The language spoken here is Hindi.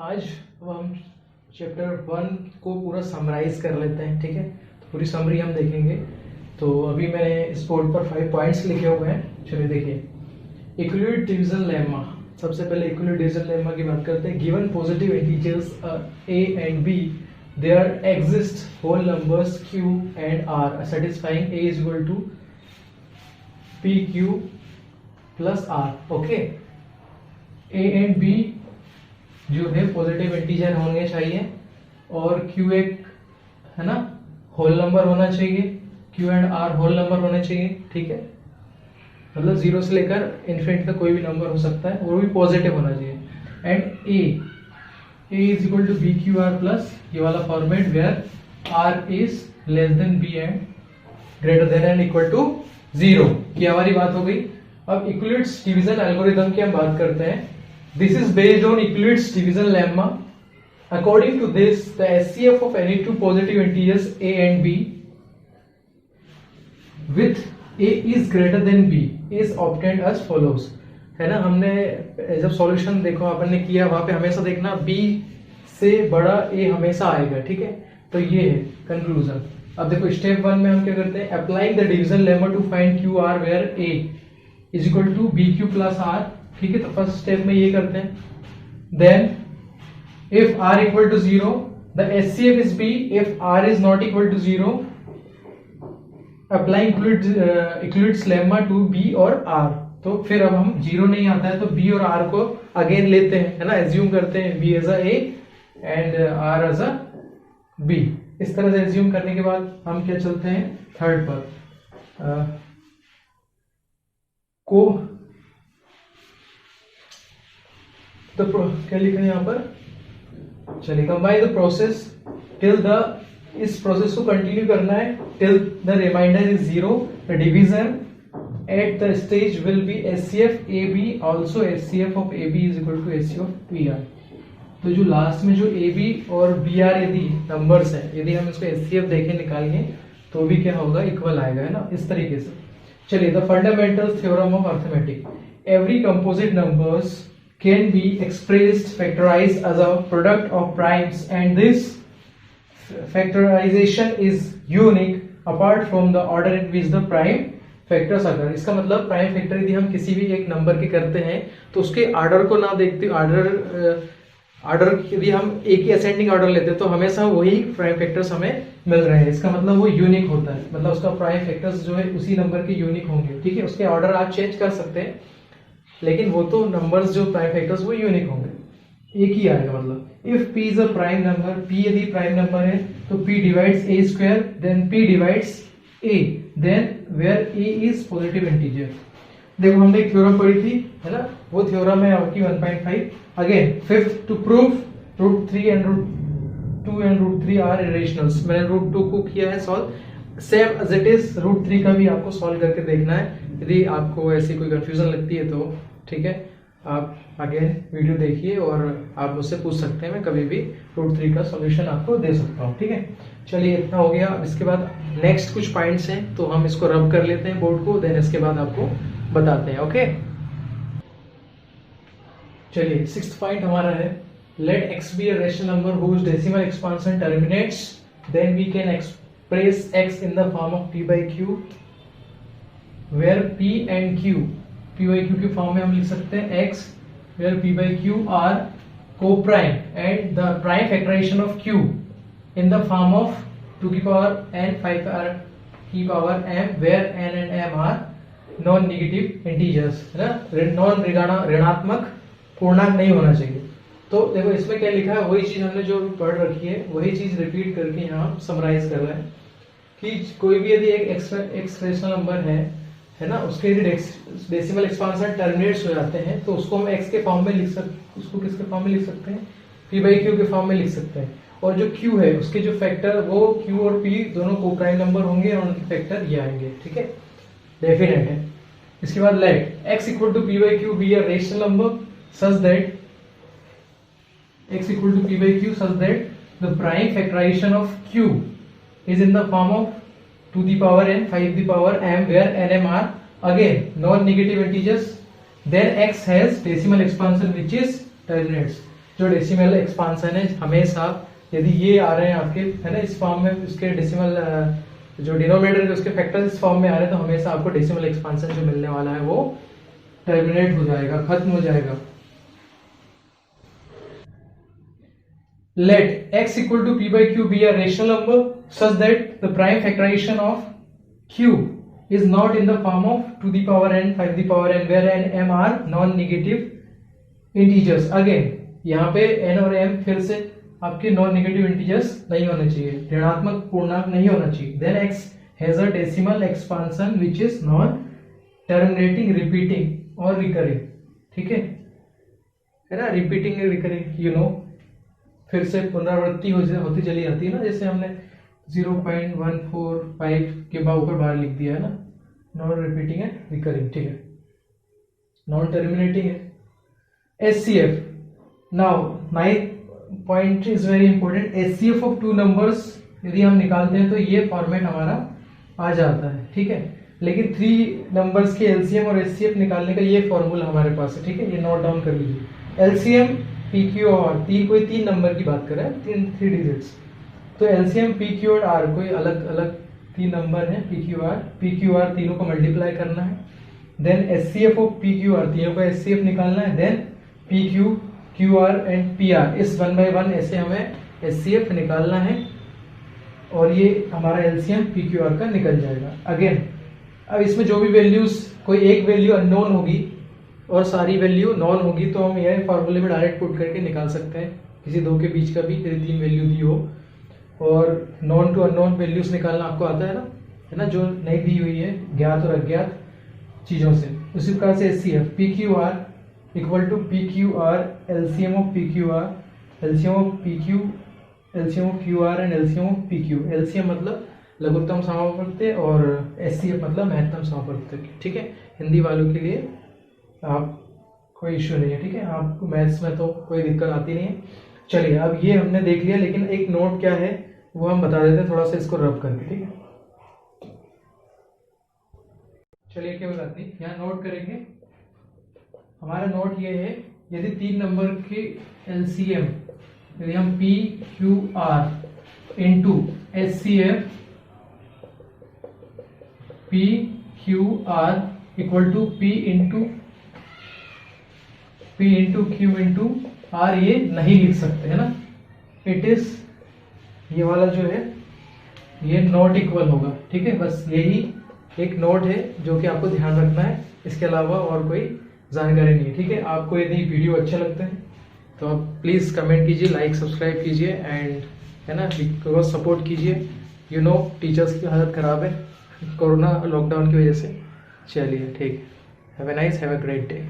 आज हम चैप्टर 1 को पूरा समराइज कर लेते हैं, ठीक है। तो पूरी समरी हम देखेंगे। तो अभी मैंने इस बोर्ड पर 5 पॉइंट्स लिखे हुए हैं। चलिए देखिए, इक्विलिब्रियम डिवीजन लेमा। सबसे पहले इक्विलिब्रियम डिवीजन लेमा की बात करते हैं। Given positive integers a and b, there exist whole numbers q and r satisfying a is equal to pq plus r. Okay, a and b जो है पॉजिटिव इंटीजर होने चाहिए और q एक है ना होल नंबर होना चाहिए, q and r whole number होने चाहिए, ठीक है। मतलब 0 से लेकर इन्फिनिटी तक कोई भी नंबर हो सकता है, वो भी पॉजिटिव होना चाहिए। And a is equal to B Q R plus, ये वाला format where r is less than b and greater than and equal to 0 की हमारी बात हो गई। अब इक्विलिब्रियम डिवीजन एल्गोरिथम की हम बात करते हैं। This is based on Euclid's division lemma. According to this, the SCF of any two positive integers a and b with a is greater than b is obtained as follows. है ना, हमने जब सॉल्यूशन देखो अपन ने किया, वहां पे हमेशा देखना b से बड़ा a हमेशा आएगा, ठीक है। तो ये है कंक्लूजन। अब देखो स्टेप 1 में हम क्या करते हैं, applying the division lemma to find Q R where a is equal to B Q plus R, ठीक है। तो फर्स्ट स्टेप में ये करते हैं। Then if r equal to 0 the SCF is b, if r is not equal to 0 apply equilibrium lemma to b और r। तो फिर अब हम 0 नहीं आता है तो b और r को अगेन लेते हैं, है ना, एज्यूम करते हैं b as a a and r as a b। इस तरह से एज्यूम करने के बाद हम क्या चलते हैं थर्ड पर, को तो क्या लिखा है यहाँ पर, चलिए combine the process till the, इस प्रोसेस को कंटिन्यू करना है till the remainder is 0। The division at the stage will be SCF AB also SCF of AB is equal to SCF of BR। तो जो लास्ट में जो AB और BR यदि नंबर्स है, यदि हम इसको SCF देखें निकालेंगे तो भी क्या होगा, इक्वल आएगा, है ना, इस तरीके से। चलिए, the fundamental theorem of arithmetic, every composite numbers can be expressed factorized as a product of primes and this factorization is unique apart from the order in which the prime factors occur। इसका मतलब प्राइम फैक्टर यदि हम किसी भी एक नंबर के करते हैं तो उसके ऑर्डर को ना देखते, ऑर्डर यदि हम एक ही असेंडिंग ऑर्डर लेते हैं तो हमेशा वही प्राइम फैक्टर्स हमें मिल रहे हैं। इसका मतलब वो यूनिक होता है, मतलब उसका प्राइम फैक्टर्स जो है उसी नंबर के यूनिक होंगे, ठीक है। उसके ऑर्डर आप चेंज कर सकते हैं लेकिन वो तो नंबर्स जो प्राइम फैक्टर्स वो यूनिक होंगे, एक ही आएगा। मतलब if p is a prime number, p यदि प्राइम नंबर है तो p divides a square, then p divides a, then where a is positive integer. देखो हमने एक थ्योरम पढ़ी थी, है ना, वो थ्योरम है आपकी 1.5। Again fifth, to prove √3 and √2 and √3 are irrationals. मैंने √2 को किया है solve, same as it is √3 का भी आपको सॉल्व करके देखना है। यदि आपको ऐसी कोई कंफ्यूजन लगती है तो ठीक है, आप अगेन वीडियो देखिए और आप मुझसे पूछ सकते हैं, मैं कभी भी √3 का सॉल्यूशन आपको दे सकता हूँ, ठीक है। चलिए, इतना हो गया। इसके बाद नेक्स्ट कुछ पॉइंट्स हैं तो हम इसको रब कर लेते हैं बोर्ड को, देन इसके बाद आपको बताते हैं, ओके। चलिए, 6th पॉइंट हमारा है, let x be a rational number whose decimal expansion terminates, then we can express x in the form of p by q where p and q, p by q के फॉर्म में हम लिख सकते हैं x where p by q are co-prime and the prime factorization of q in the form of 2 की पावर n 5 की power m where n and m are non-negative integers, है ना, नॉन ऋणात्मक पूर्णांक नहीं होना चाहिए। तो देखो इसमें क्या लिखा है, वही चीज हमने जो पढ़ रखी है वही चीज रिपीट करके यहाँ समराइज कर रहे हैं कि कोई भी यदि एक एक्स रेशनल नंबर है ना, उसके यदि डेसिमल एक्सपांशन टर्मिनेट्स हो जाते हैं तो उसको हम x के फॉर्म में लिख सकते, उसको किसके फॉर्म में लिख सकते हैं, p बाई q के फॉर्म में लिख सकते हैं। और जो q है उसके जो फैक्टर, वो q और p दोनों को प्राइम नंबर होंगे और उनके फैक्टर ये आएंगे, ठीक है, डेफिनेट है। इसके बाद let x equal to p by q be a rational number such that x equal to p by q such that the prime factorisation of q is in the form of 2 the power n 5 the power m where n m are again non-negative integers, then x has decimal expansion which is terminates। जो डेसिमल एक्सपांसन है हमेशा यदि ये आ रहे हैं आपके, है ना, इस फॉर्म में, उसके डेसिमल जो डिनोमिनेटर है उसके फैक्टर्स इस फॉर्म में आ रहे हैं, तो हमेशा आपको डेसिमल एक्सपांसन जो मिलने वाला है वो टर्मिनेट हो जाएगा, खत्म हो जाएगा। Let x equal to p by q be a rational number such that the prime factorization of q is not in the form of 2 the power n, 5 the power n, where n m are non-negative integers. Again यहाँ पे n और m फिर से आपके नॉन नेगेटिव इंटीजर्स नहीं होने चाहिए, ऋणात्मक पूर्णांक नहीं होना चाहिए। Then x has a decimal expansion which is non terminating, repeating और recurring, ठीक है ना, रिपीटिंग रिकरिंग, यू नो, फिर से पुनरावृत्ति होती चली जाती है ना, जैसे हमने 0.145 के ऊपर बार लिख दिया है ना, नॉन रिपीटिंग है, रिकरिंग, ठीक है, नॉन टर्मिनेटिंग है। SCF, now 9th point is very important. SCF of two numbers यदि हम निकालते हैं तो ये फॉर्मेट हमारा आ जाता है, ठीक है, लेकिन 3 नंबर्स के LCM और SCF निकालने का ये फॉर्मूला हमारे पास है, ठीक है, ये नोट डाउन कर लीजिए। LCM PQ और कोई 3 नंबर की बात कर रहा है, 3 डिजिट्स, तो LCM PQ और R कोई अलग अलग 3 नंबर है, PQR तीनों को मल्टीप्लाई करना है। देन SCF ऑफ PQR, तीनों का SCF निकालना है। Then PQ, QR and PR, इस 1 by 1 ऐसे हमें SCF निकालना है और ये हमारा LCM PQR का निकल जाएगा। अगेन अब इसमें जो भी वैल्यूज, कोई एक वैल्यू अननोन होगी और सारी वैल्यू नॉन होगी, तो हम यह फॉर्मूले में डायरेक्ट पुट करके निकाल सकते हैं, किसी दो के बीच का भी यदि 3 वैल्यू दी हो। और नॉन टू अननोन वैल्यूज निकालना आपको आता है ना, जो नहीं दी हुई है ज्ञात और अज्ञात चीजों से। उसी प्रकार से SCF PQR equal to PQR LCM of PQR, LCM of PQ, LCM of QR and LCM of PQ। LCM मतलब लघुत्तम समापवर्त्य और SCF मतलब महत्तम समापवर्त्य, ठीक है, हिंदी वालों के लिए आप कोई इश्यू नहीं है, ठीक है, आपको मैथ्स में तो कोई दिक्कत आती नहीं है। चलिए अब ये हमने देख लिया, लेकिन एक नोट क्या है वो हम बता देते हैं थोड़ा सा इसको रब करके, ठीक है। चलिए क्या बात नहीं, यहाँ नोट करेंगे। हमारा नोट ये है, यदि 3 नंबर के LCM यदि हम PQR into SCF PQR equal to P into Q into R ये नहीं लिख सकते, है ना, इट इज, ये वाला जो है ये नॉट इक्वल होगा, ठीक है, बस यही एक नोट है जो कि आपको ध्यान रखना है, इसके अलावा और कोई जानकारी नहीं है, ठीक है। आपको यदि वीडियो अच्छे लगते हैं तो आप प्लीज़ कमेंट कीजिए, लाइक सब्सक्राइब कीजिए एंड, है ना, बिकॉज सपोर्ट कीजिए। यू नो टीचर्स की हालत ख़राब है कोरोना लॉकडाउन की वजह से। चलिए ठीक है, have a nice, have a great day.